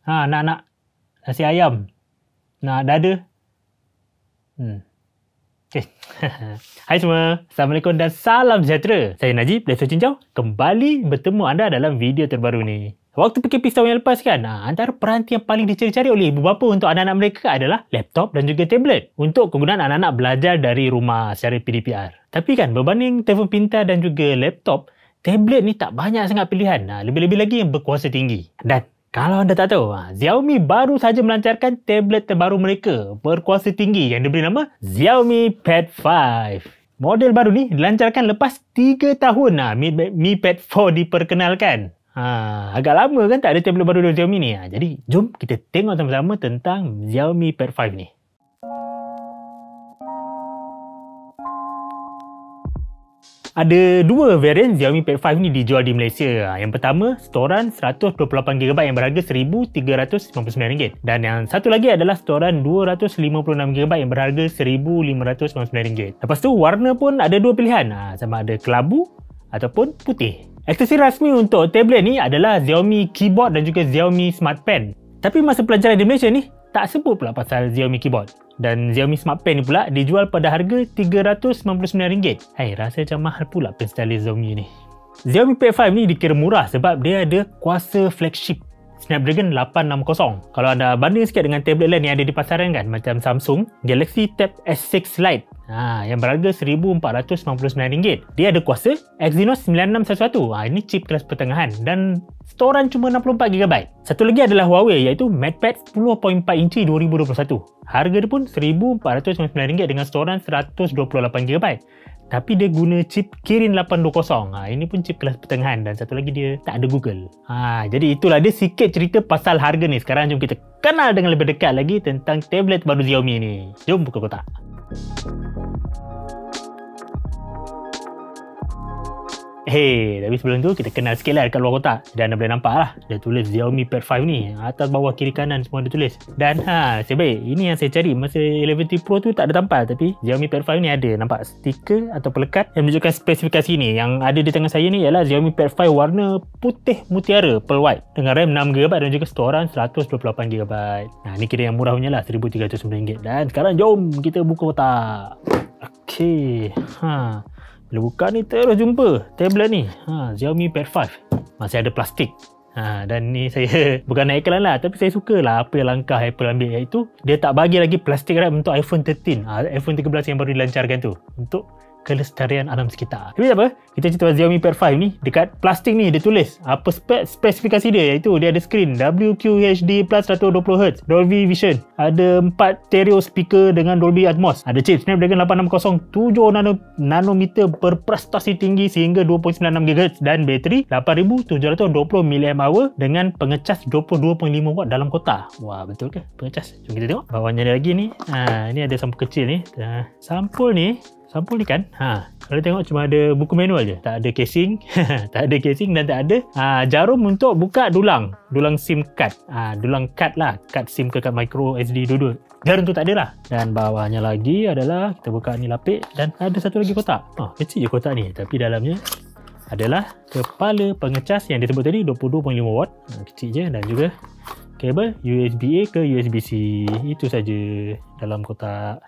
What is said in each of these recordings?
Nak nasi ayam. Nak dada. Okay. Hai semua. Assalamualaikum dan salam sejahtera. Saya Najib dari Cincau. Kembali bertemu anda dalam video terbaru ni. Waktu PKP setahun yang lepas kan, antara peranti yang paling dicari-cari oleh ibu bapa untuk anak-anak mereka adalah laptop dan juga tablet untuk kegunaan anak-anak belajar dari rumah secara PDPR. Tapi kan, berbanding telefon pintar dan juga laptop, tablet ni tak banyak sangat pilihan. Lebih-lebih lagi yang berkuasa tinggi. Dan kalau anda tak tahu, Xiaomi baru saja melancarkan tablet terbaru mereka berkuasa tinggi yang diberi nama Xiaomi Pad 5. Model baru ni dilancarkan lepas 3 tahun Mi Pad 4 diperkenalkan. Agak lama kan tak ada tablet baru dari Xiaomi ni. Jadi jom kita tengok sama-sama tentang Xiaomi Pad 5 ni. Ada dua varian Xiaomi Pad 5 ni dijual di Malaysia. Yang pertama, storan 128GB yang berharga RM1,399. Dan yang satu lagi adalah storan 256GB yang berharga RM1,599. Lepas tu, warna pun ada dua pilihan. Sama ada kelabu ataupun putih. Aksesori rasmi untuk tablet ni adalah Xiaomi Keyboard dan juga Xiaomi Smart Pen. Tapi masa pelajaran di Malaysia ni, tak sebut pula pasal Xiaomi Keyboard. Dan Xiaomi Smart Pen ni pula dijual pada harga RM399. Rasa macam mahal pula pen stylus Xiaomi ni. Xiaomi Pad 5 ni dikira murah sebab dia ada kuasa flagship Snapdragon 860. Kalau anda banding sikit dengan tablet lain yang ada di pasaran kan, macam Samsung Galaxy Tab S6 Lite yang berharga RM1,499. Dia ada kuasa Exynos 9611. Ini chip kelas pertengahan dan storan cuma 64GB. Satu lagi adalah Huawei iaitu MatePad 10.4 inci 2021. Harga dia pun RM1,499 dengan storan 128GB. Tapi dia guna chip Kirin 820. Ini pun chip kelas pertengahan dan satu lagi dia tak ada Google. Jadi itulah dia sikit cerita pasal harga ni. Sekarang jom kita kenal dengan lebih dekat lagi tentang tablet baru Xiaomi ni. Jom buka kotak. Tapi sebelum tu kita kenal sikit lah dekat luar kotak. Dan anda boleh nampak lah, dia tulis Xiaomi Pad 5 ni. Atas, bawah, kiri, kanan semua dia tulis. Dan sebaik, ini yang saya cari masa 11T Pro tu tak ada tampal. Tapi Xiaomi Pad 5 ni ada nampak stiker atau pelekat yang menunjukkan spesifikasi ni. Yang ada di tangan saya ni ialah Xiaomi Pad 5 warna putih mutiara Pearl White dengan RAM 6GB dan juga storan 128GB. Ni kira yang murah punya lah, RM1,399. Dan sekarang jom kita buka kotak. Okey. Bila buka ni terus jumpa tablet ni, Xiaomi Pad 5. Masih ada plastik. Dan ni saya bukan naik iklan lah, tapi saya suka lah apa yang langkah Apple ambil, iaitu dia tak bagi lagi plastik wrap untuk iPhone 13, iPhone 13 yang baru dilancarkan tu, untuk kelestarian alam sekitar. Tapi apa? Kita cerita Xiaomi Pad 5 ni, dekat plastik ni dia tulis apa spesifikasi dia, iaitu dia ada skrin WQHD Plus 120Hz Dolby Vision, ada 4 stereo speaker dengan Dolby Atmos, ada chip Snapdragon 860 7 nanometer berprestasi tinggi sehingga 2.96GHz dan bateri 8720mAh dengan pengecas 22.5W dalam kotak. Wah, betul ke pengecas? Jom kita tengok. Bawahnya ada lagi ni. Ni ada sampul kecil ni. Sampul ni kan, kalau tengok cuma ada buku manual je, tak ada casing. Tak ada casing dan tak ada jarum untuk buka dulang SIM card, dulang card lah, card SIM ke card micro SD dua-dua. Jarum tu tak ada lah. Dan bawahnya lagi adalah, kita buka ni lapik, dan ada satu lagi kotak. Kecil je kotak ni, tapi dalamnya adalah kepala pengecas yang disebut tadi 22.5W. Kecil je, dan juga kabel USB-A ke USB-C. Itu saja dalam kotak.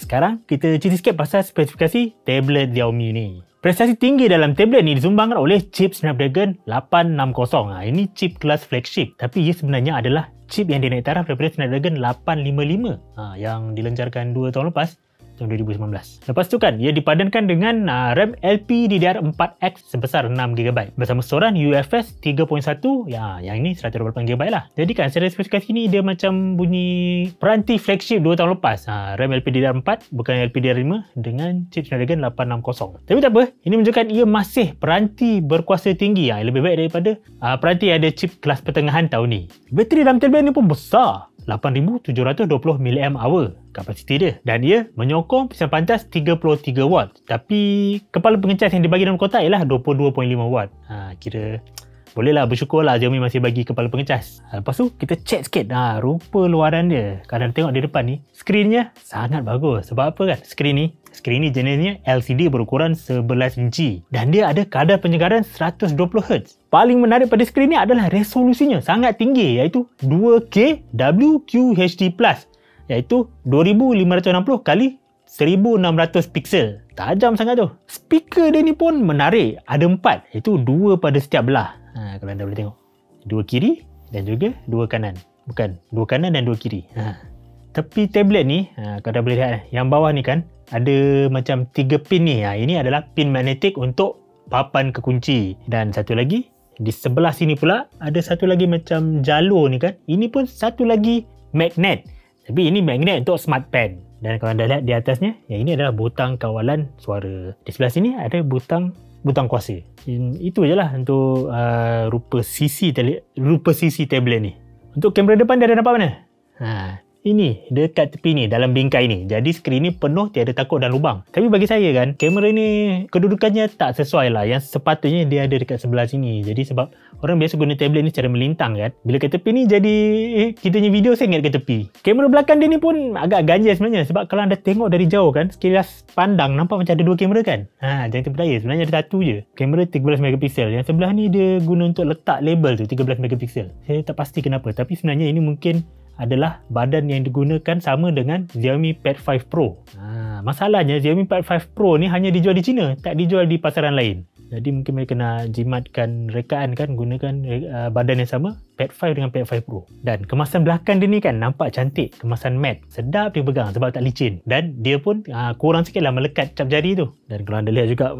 Sekarang kita cerita sikit pasal spesifikasi tablet Xiaomi ni. Prestasi tinggi dalam tablet ni disumbangkan oleh chip Snapdragon 860. Ini chip kelas flagship, tapi ia sebenarnya adalah chip yang dinaik taraf daripada Snapdragon 855 yang dilancarkan 2 tahun lepas, tahun 2019. Lepas tu kan, ia dipadankan dengan RAM LPDDR4X sebesar 6GB bersama storan UFS 3.1, yang ini 128GB lah. Jadi kan, secara spesifikasi ni dia macam bunyi peranti flagship 2 tahun lepas. RAM LPDDR4 bukan LPDDR5 dengan chip Snapdragon 860. Tapi tak apa, ini menunjukkan ia masih peranti berkuasa tinggi yang lebih baik daripada peranti yang ada chip kelas pertengahan tahun ni. Bateri dalam tablet ni pun besar, 8720mAh kapasiti dia, dan ia menyokong pisian pantas 33W, tapi kepala pengecas yang dibagi dalam kotak ialah 22.5W. Kira bolehlah bersyukurlah Xiaomi masih bagi kepala pengecas. Lepas tu kita check sikit rupa luaran dia. Kalau tengok di depan ni, skrinnya sangat bagus. Sebab apa kan? Skrin ni Skrin ni jenisnya LCD berukuran 11 inci dan dia ada kadar penyegaran 120Hz. Paling menarik pada skrin ni adalah resolusinya sangat tinggi, iaitu 2K WQHD+, iaitu 2560 kali 1600 pixel. Tajam sangat tu. Speaker dia ni pun menarik. Ada 4, iaitu 2 pada setiap belah. Kalau anda boleh tengok. 2 kiri dan juga 2 kanan. Bukan, 2 kanan dan 2 kiri. Tepi tablet ni, kalau anda boleh lihat, yang bawah ni kan ada macam 3 pin ni. Ini adalah pin magnetik untuk papan kekunci. Dan satu lagi, di sebelah sini pula ada satu lagi macam jalur ni kan. Ini pun satu lagi magnet. Tapi ini magnet untuk smart pen. Dan kalau anda lihat di atasnya, yang ini adalah butang kawalan suara. Di sebelah sini ada butang kuasa. Itu je lah untuk rupa sisi tablet ni. Untuk kamera depan dia ada nampak mana? Ini dekat tepi ni, dalam bingkai ni. Jadi skrin ni penuh, tiada takuk dan lubang. Tapi bagi saya kan, kamera ni kedudukannya tak sesuai lah. Yang sepatutnya dia ada dekat sebelah sini. Jadi sebab orang biasa guna tablet ni secara melintang kan. Bila ke tepi ni jadi kita punya video saya ingat ke tepi. Kamera belakang dia ni pun agak ganjil sebenarnya. Sebab kalau anda tengok dari jauh kan, sekilas pandang nampak macam ada 2 kamera kan. Jangan terpedaya, sebenarnya ada satu je. Kamera 13 megapiksel. Yang sebelah ni dia guna untuk letak label tu 13 megapiksel. Saya tak pasti kenapa. Tapi sebenarnya ini mungkin adalah badan yang digunakan sama dengan Xiaomi Pad 5 Pro. Masalahnya Xiaomi Pad 5 Pro ni hanya dijual di China, tak dijual di pasaran lain. Jadi mungkin mereka kena jimatkan rekaan kan, gunakan badan yang sama, Pad 5 dengan Pad 5 Pro. Dan kemasan belakang dia ni kan nampak cantik, kemasan matte, sedap dipegang sebab tak licin. Dan dia pun kurang sikit lah melekat cap jari tu. Dan kalau anda lihat juga,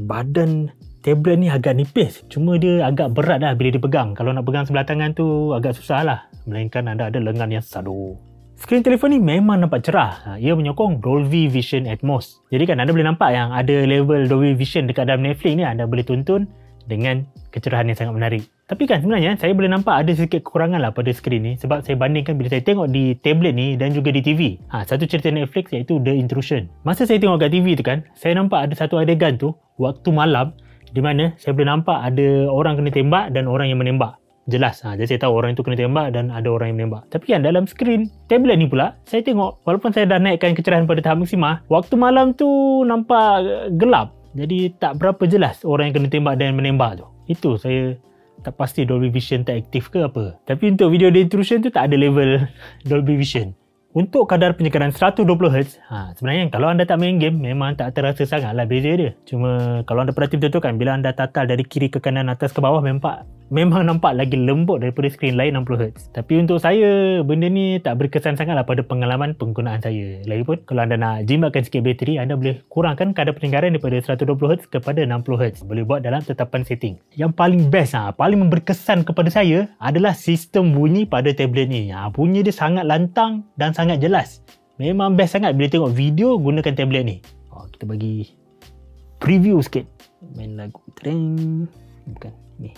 badan tablet ni agak nipis. Cuma dia agak berat lah bila dipegang. Kalau nak pegang sebelah tangan tu agak susah lah. Melainkan anda ada lengan yang sado. Skrin telefon ni memang nampak cerah. Ia menyokong Dolby Vision Atmos. Jadi kan anda boleh nampak yang ada level Dolby Vision dekat dalam Netflix ni. Anda boleh tonton dengan kecerahan yang sangat menarik. Tapi kan sebenarnya saya boleh nampak ada sedikit kekurangan lah pada skrin ni. Sebab saya bandingkan bila saya tengok di tablet ni dan juga di TV. Satu cerita Netflix iaitu The Intrusion. Masa saya tengok kat TV tu kan, saya nampak ada satu adegan tu waktu malam di mana saya boleh nampak ada orang kena tembak dan orang yang menembak. Jelas. Jadi saya tahu orang itu kena tembak dan ada orang yang menembak. Tapi kan dalam skrin tablet ni pula, saya tengok walaupun saya dah naikkan kecerahan pada tahap maksima, waktu malam tu nampak gelap. Jadi tak berapa jelas orang yang kena tembak dan menembak tu. Itu saya tak pasti Dolby Vision tak aktif ke apa. Tapi untuk video The Intrusion tu tak ada level Dolby Vision. Untuk kadar penyegaran 120Hz, sebenarnya kalau anda tak main game, memang tak terasa sangat lah beza dia. Cuma kalau anda perhati betul kan, bila anda tatal dari kiri ke kanan, atas ke bawah, memang nampak lagi lembut daripada skrin lain 60Hz. Tapi untuk saya, benda ni tak berkesan sangat lah pada pengalaman penggunaan saya. Lagipun, kalau anda nak jimatkan sikit bateri, anda boleh kurangkan kadar penyegaran daripada 120Hz kepada 60Hz. Boleh buat dalam tetapan setting. Yang paling best, paling berkesan kepada saya adalah sistem bunyi pada tablet ni. Bunyi dia sangat lantang dan sangat jelas. Memang best sangat bila tengok video gunakan tablet ni. Kita bagi preview sikit. Main lagu. Bukan, ni.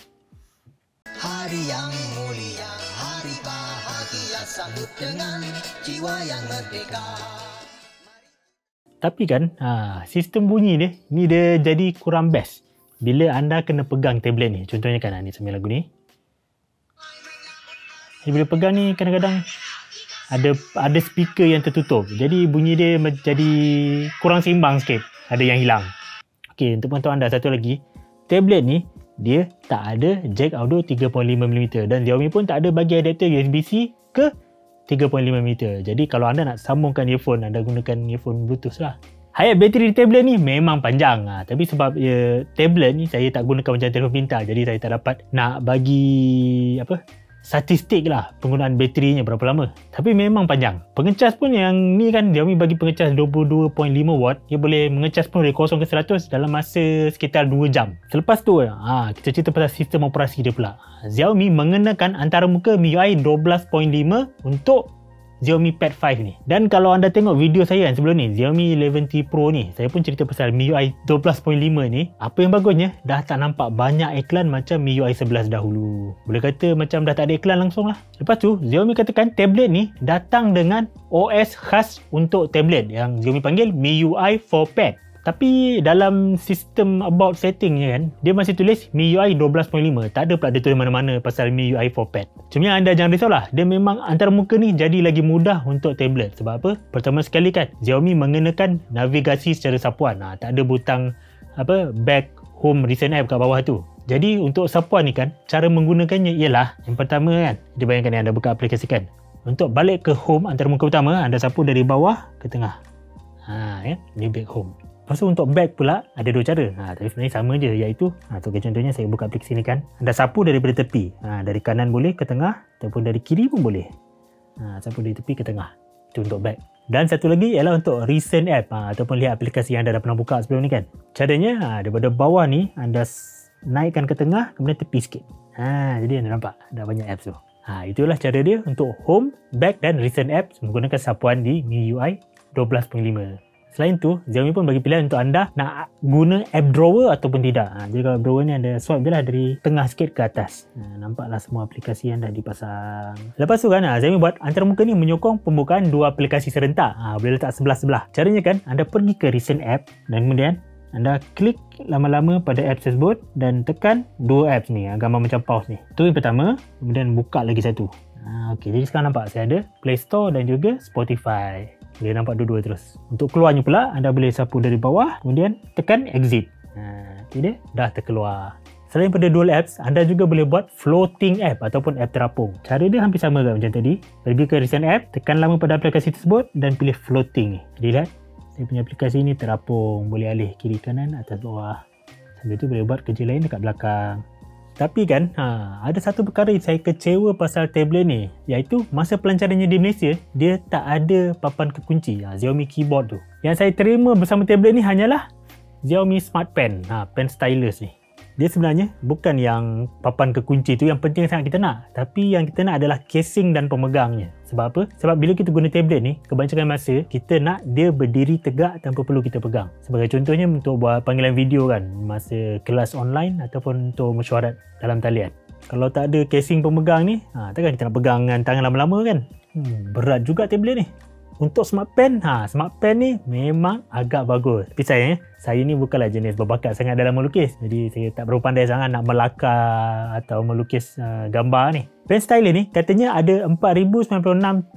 Hari yang mulia, hari bahagia, sambut dengan jiwa yang merdeka. Tapi kan, sistem bunyi dia, ni dia jadi kurang best bila anda kena pegang tablet ni. Contohnya kan, ni sambil lagu ni. Bila pegang ni, kadang-kadang ada speaker yang tertutup. Jadi bunyi dia jadi kurang seimbang sikit. Ada yang hilang. Okey, untuk pengetahuan anda, satu lagi. Tablet ni, dia tak ada jack audio 3.5mm. Dan Xiaomi pun tak ada bagi adapter USB-C ke 3.5mm. Jadi kalau anda nak sambungkan earphone, anda gunakan earphone Bluetooth lah. Hayat bateri di tablet ni memang panjang. Tapi sebab tablet ni saya tak gunakan macam telefon pintar. Jadi saya tak dapat nak bagi statistik lah penggunaan baterinya berapa lama. Tapi memang panjang. Pengecas pun yang ni kan, Xiaomi bagi pengecas 22.5 watt. Dia boleh mengecas pun dari 0 ke 100 dalam masa sekitar 2 jam. Selepas tu kita cerita pasal sistem operasi dia pula. Xiaomi mengenakan antarmuka MIUI 12.5 untuk Xiaomi Pad 5 ni. Dan kalau anda tengok video saya kan sebelum ni, Xiaomi 11T Pro ni, saya pun cerita pasal MIUI 12.5 ni. Apa yang bagusnya, dah tak nampak banyak iklan macam MIUI 11 dahulu. Boleh kata macam dah tak ada iklan langsung lah. Lepas tu, Xiaomi katakan tablet ni datang dengan OS khas untuk tablet yang Xiaomi panggil MIUI 4 Pad. Tapi dalam sistem about settingnya kan, dia masih tulis MIUI 12.5. Tak ada pula dia tulis mana-mana pasal MIUI for pad. Cuma anda jangan risaulah, dia memang antarmuka ni jadi lagi mudah untuk tablet. Sebab apa? Pertama sekali kan, Xiaomi mengenakan navigasi secara sapuan. Tak ada butang back, home, recent app kat bawah tu. Jadi untuk sapuan ni kan, cara menggunakannya ialah, yang pertama kan, dia bayangkan ni anda buka aplikasi kan. Untuk balik ke home antarmuka utama, anda sapu dari bawah ke tengah. Ni back home. Lepas tu untuk back pula ada dua cara. Tapi sebenarnya sama je, iaitu contohnya saya buka aplikasi ni kan, anda sapu daripada tepi. Dari kanan boleh ke tengah ataupun dari kiri pun boleh. Sapu dari tepi ke tengah. Itu untuk back. Dan satu lagi ialah untuk recent app ataupun lihat aplikasi yang anda dah pernah buka sebelum ni kan. Caranya daripada bawah ni anda naikkan ke tengah, kemudian tepi sikit. Jadi anda nampak dah banyak apps tu. Itulah cara dia untuk home, back dan recent apps menggunakan sapuan di MIUI 12.5. Selain tu, Xiaomi pun bagi pilihan untuk anda nak guna app drawer ataupun tidak. Jadi kalau app drawer ni anda swipe je lah dari tengah sikit ke atas. Nampaklah semua aplikasi yang dah dipasang. Lepas tu kan, Xiaomi buat antarmuka ni menyokong pembukaan dua aplikasi serentak. Boleh letak sebelah-sebelah. Caranya kan, anda pergi ke recent app dan kemudian anda klik lama-lama pada apps tersebut dan tekan dua apps ni, gambar macam pause ni. Tu yang pertama, kemudian buka lagi satu. Okey, jadi sekarang nampak saya ada Play Store dan juga Spotify. Boleh nampak dua-dua terus. Untuk keluarnya pula, anda boleh sapu dari bawah, kemudian tekan exit. Okay, dia dah terkeluar. Selain pada dual apps, anda juga boleh buat floating app ataupun app terapung. Cara dia hampir sama kan macam tadi. Pergi ke recent app, tekan lama pada aplikasi tersebut dan pilih floating. Jadi lihat, saya punya aplikasi ni terapung. Boleh alih kiri kanan, atas bawah. Sambil tu boleh buat kerja lain dekat belakang. Tapi kan, ada satu perkara yang saya kecewa pasal tablet ni, iaitu masa pelancarannya di Malaysia, dia tak ada papan kekunci, Xiaomi keyboard tu. Yang saya terima bersama tablet ni hanyalah Xiaomi Smart Pen, pen stylus ni. Dia sebenarnya bukan yang papan kekunci tu yang penting sangat kita nak, tapi yang kita nak adalah casing dan pemegangnya. Sebab apa? Sebab bila kita guna tablet ni, kebanyakan masa kita nak dia berdiri tegak tanpa perlu kita pegang. Sebagai contohnya untuk buat panggilan video kan, masa kelas online ataupun untuk mesyuarat dalam talian. Kalau tak ada casing pemegang ni, takkan kita nak pegang dengan tangan lama-lama kan? Berat juga tablet ni. Untuk Smart Pen, Smart Pen ni memang agak bagus. Tapi saya ni bukanlah jenis berbakat sangat dalam melukis. Jadi saya tak berapa pandai sangat nak melakar atau melukis gambar ni. Pen stylus ni katanya ada 4096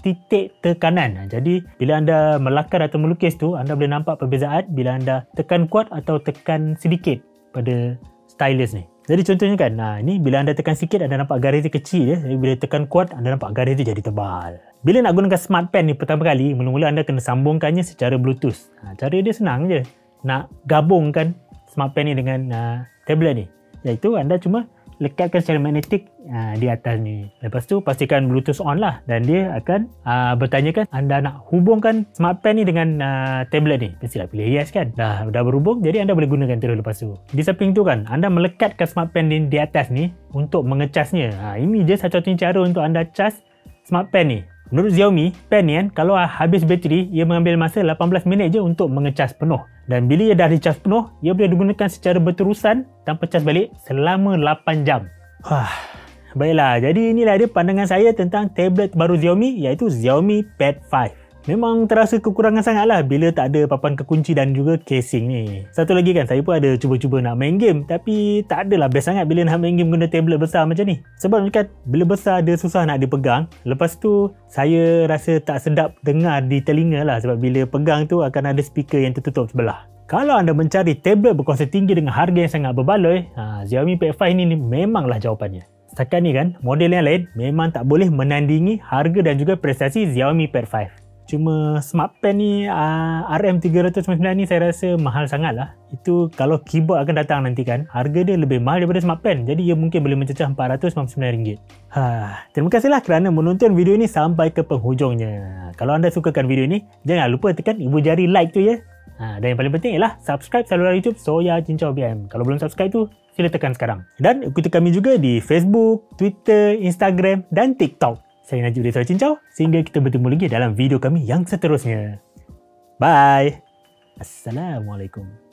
titik tekanan. Jadi bila anda melakar atau melukis tu, anda boleh nampak perbezaan bila anda tekan kuat atau tekan sedikit pada stylus ni. Jadi contohnya kan, ni bila anda tekan sikit anda nampak garis dia kecil je. Jadi bila tekan kuat anda nampak garis dia jadi tebal. Bila nak gunakan Smart Pen ni pertama kali, mula-mula anda kena sambungkannya secara Bluetooth. Cara dia senang je. Nak gabungkan Smart Pen ni dengan tablet ni, iaitu anda cuma lekatkan secara magnetik di atas ni. Lepas tu pastikan Bluetooth on lah, dan dia akan bertanyakan anda nak hubungkan Smart Pen ni dengan tablet ni. Mestilah pilih yes kan. Dah berhubung, jadi anda boleh gunakan terus lepas tu. Di samping tu kan, anda melekatkan Smart Pen ni di atas ni untuk mengecasnya. Ini je satu-satunya cara untuk anda cas Smart Pen ni. Menurut Xiaomi, pen ni kan, kalau habis bateri, ia mengambil masa 18 minit je untuk mengecas penuh. Dan bila ia dah dicas penuh, ia boleh digunakan secara berterusan tanpa cas balik selama 8 jam. Baiklah, jadi inilah dia pandangan saya tentang tablet baru Xiaomi, iaitu Xiaomi Pad 5. Memang terasa kekurangan sangatlah bila tak ada papan kekunci dan juga casing ni. Satu lagi kan, saya pun ada cuba-cuba nak main game, tapi tak adalah best sangat bila nak main game guna tablet besar macam ni. Sebab kan, bila besar dia susah nak dipegang. Lepas tu, saya rasa tak sedap dengar di telinga lah, sebab bila pegang tu akan ada speaker yang tertutup sebelah. Kalau anda mencari tablet berkuasa tinggi dengan harga yang sangat berbaloi, Xiaomi Pad 5 ni memanglah jawapannya. Setakat ni kan, model yang lain memang tak boleh menandingi harga dan juga prestasi Xiaomi Pad 5. Cuma Smart Pen ni RM399 ni saya rasa mahal sangat lah. Itu kalau keyboard akan datang nanti kan, harga dia lebih mahal daripada Smart Pen. Jadi ia mungkin boleh mencecah RM499. Terima kasihlah kerana menonton video ni sampai ke penghujungnya. Kalau anda sukakan video ni, jangan lupa tekan ibu jari like tu ya. Dan yang paling penting ialah subscribe saluran YouTube Soya Cincau BM. Kalau belum subscribe tu, sila tekan sekarang. Dan ikuti kami juga di Facebook, Twitter, Instagram dan TikTok. Saya Najib dari Soya Cincau. Sehingga kita bertemu lagi dalam video kami yang seterusnya. Bye. Assalamualaikum.